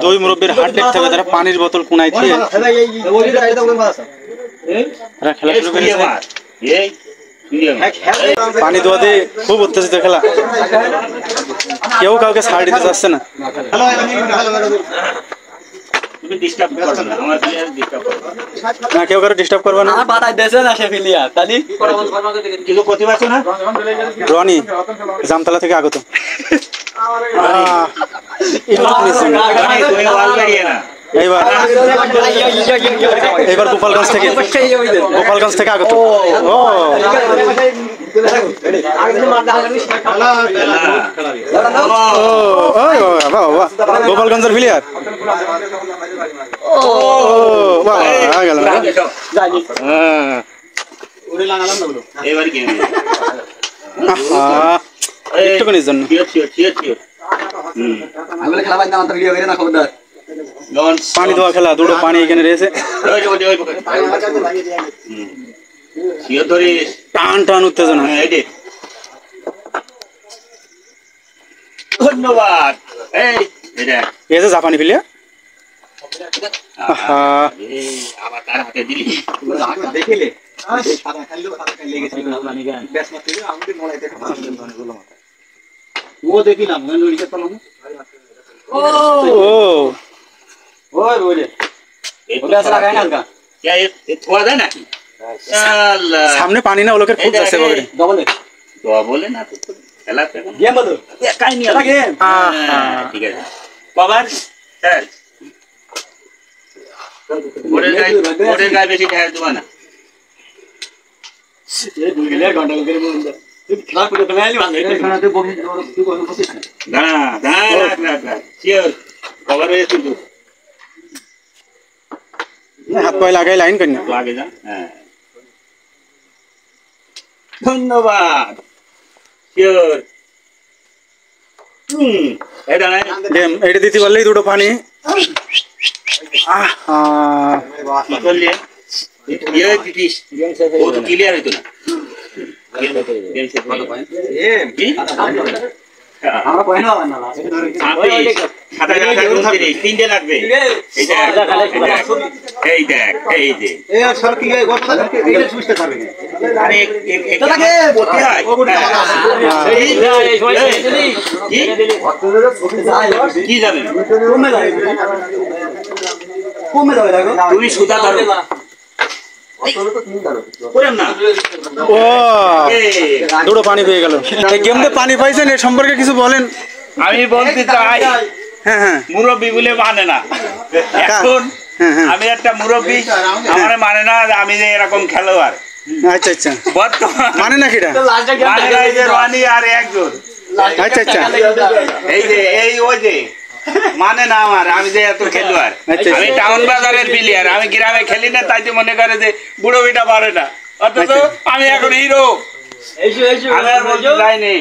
দুই মুরব্বীর হাট দেখতে হবে, তারা পানির বোতল কোনায় দিয়ে খেলা শুরু করেছে। পানি দোয়াতে খুব উত্তেজিত খেলা, কেউ কাউকে ছাড় দিতে চাচ্ছে না। না কেউ কারো ডিস্টার্ব করবে না। রনি জামতলা থেকে আগত। এইবার গোপালগঞ্জ থেকে আগত। গোপালগঞ্জের প্লেয়ার একটুখানির জন্য পানি দেওয়া খেলা, দুটো পানি এখানে রয়েছে, টান টান উত্তেজনা। ধন্যবাদ। এই যে জাপানি প্লেয়ার সামনে পানি না, ওলোকে খুব যাচ্ছে বলে না ঠিক আছে বাবার বেশি ঢের দেবা না। হাত পায়ে লাগাই লাইন করি লাগে যা। হ্যাঁ ধন্যবাদ। এটা দিতে পারলেই দুটো পানি। ক্লিয়ার হইতো না। তিনটে লাগবে। এই দেখ এই যে কি যাবে তুমি সুতা ধরো। দুটো পানি পেয়ে গেল। গেমতে পানি পাইছেন, এ সম্পর্কে কিছু বলেন। আমি বলতে চাই, মুরব্বী বলে মানে না। এখন আমি একটা মুরব্বী, আমার মানে না আমি যে এরকম খেলোয়াড়। আচ্ছা আচ্ছা মানে না কিটা রানি আর একজন। আচ্ছা আচ্ছা এই যে এই ওই যে মানে না আমার, আমি যে এত খেলোয়াড়। আমি টাউন বাজারের প্লেয়ার, আমি গ্রামে খেলি না, তাই তো মনে করে যে বুড়ো বিটা পারে না, অথচ আমি এখন হিরো। আমি আর বলতে যাইনি।